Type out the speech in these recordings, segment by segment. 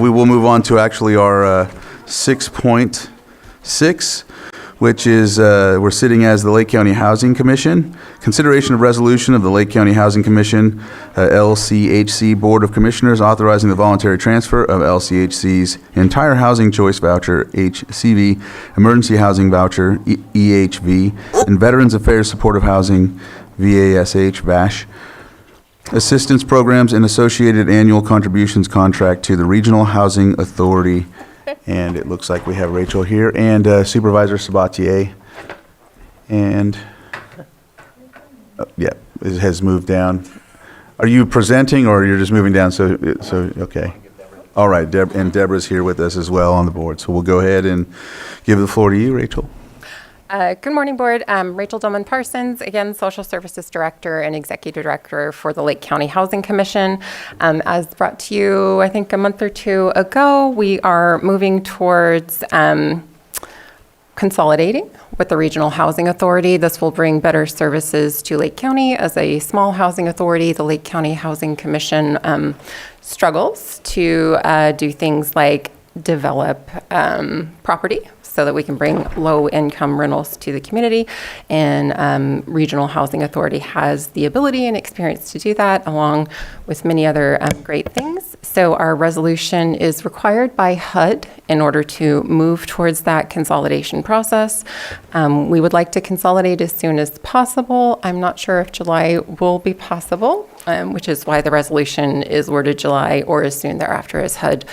We will move on to actually our 6.6, which is we're sitting as the Lake County Housing Commission. Consideration of resolution of the Lake County Housing Commission, LCHC Board of Commissioners, authorizing the voluntary transfer of LCHC's entire housing choice voucher, HCV, emergency housing voucher, EHV, and Veterans Affairs Supportive Housing, VASH, VASH, assistance programs and associated annual contributions contract to the Regional Housing Authority. And it looks like we have Rachel here and Supervisor Sabatier. And, yeah, it has moved down. Are you presenting or you're just moving down? So okay. All right, and Deborah's here with us as well on the board. So we'll go ahead and give the floor to you, Rachel. Good morning, Board. Rachel Dolman-Parsons, again, Social Services Director and Executive Director for the Lake County Housing Commission. As brought to you, I think, a month or two ago, we are moving towards consolidating with the Regional Housing Authority. This will bring better services to Lake County. As a small housing authority, the Lake County Housing Commission struggles to do things like develop property so that we can bring low-income rentals to the community. And Regional Housing Authority has the ability and experience to do that, along with many other great things. So our resolution is required by HUD in order to move towards that consolidation process. We would like to consolidate as soon as possible. I'm not sure if July will be possible, which is why the resolution is worded July or as soon thereafter as HUD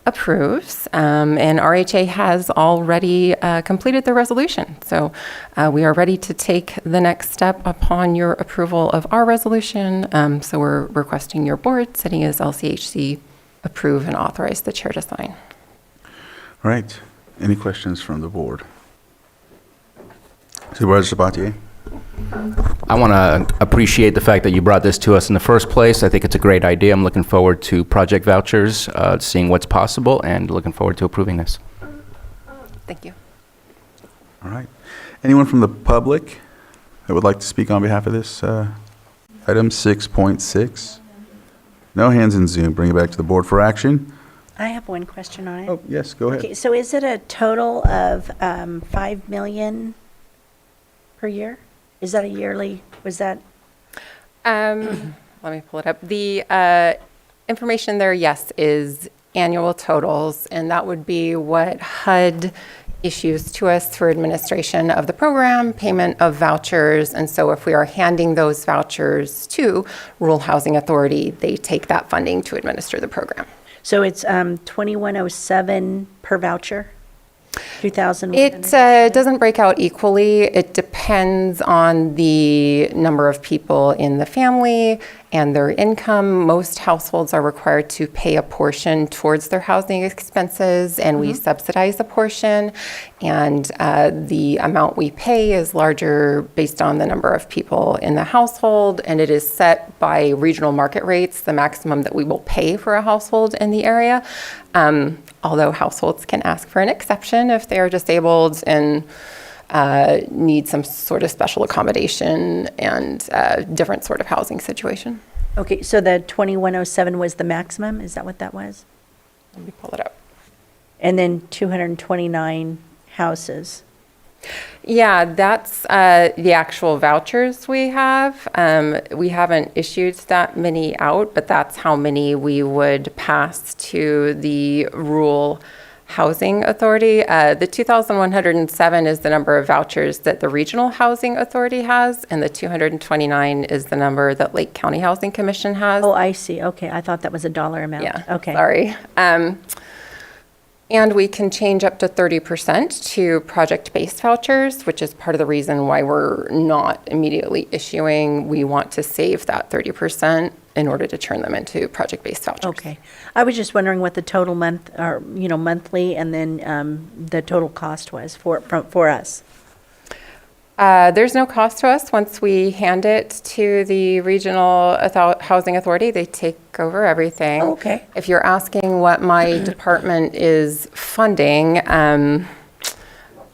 approves. And RHA has already completed the resolution. So we are ready to take the next step upon your approval of our resolution. So we're requesting your board, sitting as LCHC, approve and authorize the chair to sign. All right. Any questions from the board? Supervisor Sabatier? I want to appreciate the fact that you brought this to us in the first place. I think it's a great idea. I'm looking forward to project vouchers, seeing what's possible, and looking forward to approving this. Thank you. All right. Anyone from the public that would like to speak on behalf of this item 6.6? No hands in Zoom. Bring it back to the board for action. I have one question on it. Oh, yes, go ahead. Okay, so is it a total of 5 million per year? Is that a yearly, was that? Let me pull it up. The information there, yes, is annual totals, and that would be what HUD issues to us for administration of the program, payment of vouchers. And so if we are handing those vouchers to Rural Housing Authority, they take that funding to administer the program. So it's 2107 per voucher? 2,000? It doesn't break out equally. It depends on the number of people in the family and their income. Most households are required to pay a portion towards their housing expenses, and we subsidize a portion. And the amount we pay is larger based on the number of people in the household, and it is set by regional market rates, the maximum that we will pay for a household in the area. Although households can ask for an exception if they are disabled and need some sort of special accommodation and different sort of housing situation. Okay, so the 2107 was the maximum? Is that what that was? Let me pull it up. And then 229 houses? Yeah, that's the actual vouchers we have. We haven't issued that many out, but that's how many we would pass to the Rural Housing Authority. The 2,107 is the number of vouchers that the Regional Housing Authority has, and the 229 is the number that Lake County Housing Commission has. Oh, I see. Okay, I thought that was a dollar amount. Yeah, okay. Sorry. And we can change up to 30% to project-based vouchers, which is part of the reason why we're not immediately issuing. We want to save that 30% in order to turn them into project-based vouchers. Okay. I was just wondering what the total month, or, monthly, and then the total cost was for us. There's no cost to us once we hand it to the Regional Housing Authority. They take over everything. Oh, okay. If you're asking what my department is funding,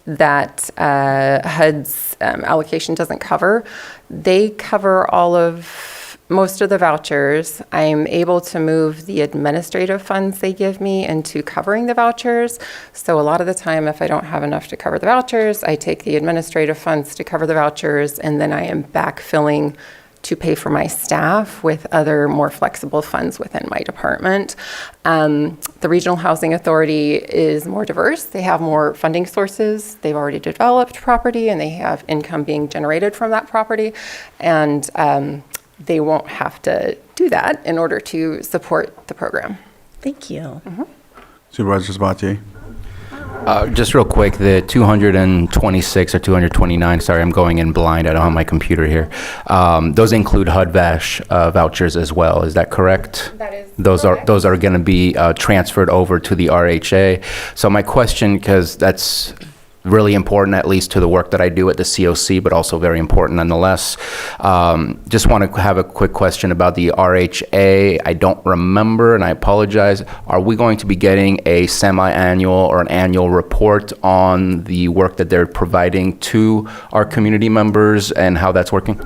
that HUD's allocation doesn't cover, they cover all of most of the vouchers. I'm able to move the administrative funds they give me into covering the vouchers. So a lot of the time, if I don't have enough to cover the vouchers, I take the administrative funds to cover the vouchers, and then I am backfilling to pay for my staff with other more flexible funds within my department. The Regional Housing Authority is more diverse. They have more funding sources. They've already developed property, and they have income being generated from that property. And they won't have to do that in order to support the program. Thank you. Supervisor Sabatier? Just real quick, the 226 or 229, sorry, I'm going in blind, I don't have my computer here. Those include HUD VASH vouchers as well, is that correct? That is Those correct. are going to be transferred over to the RHA. So my question, because that's really important, at least to the work that I do at the COC, but also very important nonetheless. Just want to have a quick question about the RHA. I don't remember, and I apologize. Are we going to be getting a semi-annual or an annual report on the work that they're providing to our community members and how that's working?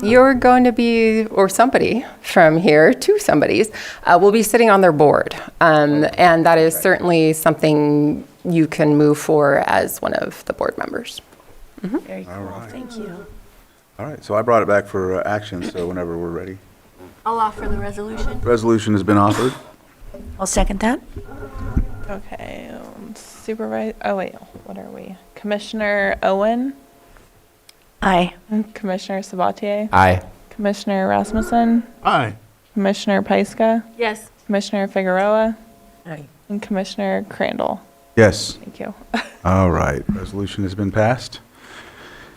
You're going to be, or somebody from here, two somebodies, will be sitting on their board. And that is certainly something you can move for as one of the board members. Very cool. Thank you. All right, so I brought it back for action, so whenever we're ready. I'll offer the resolution. Resolution has been offered. I'll second that. Okay, oh wait, what are we? Commissioner Owen, Aye. Commissioner Sabatier, Aye. Commissioner Rasmussen, Aye. Commissioner Pyska, Yes. Commissioner Figueroa, Aye. and Commissioner Crandall. Yes. Thank you. All right, resolution has been passed.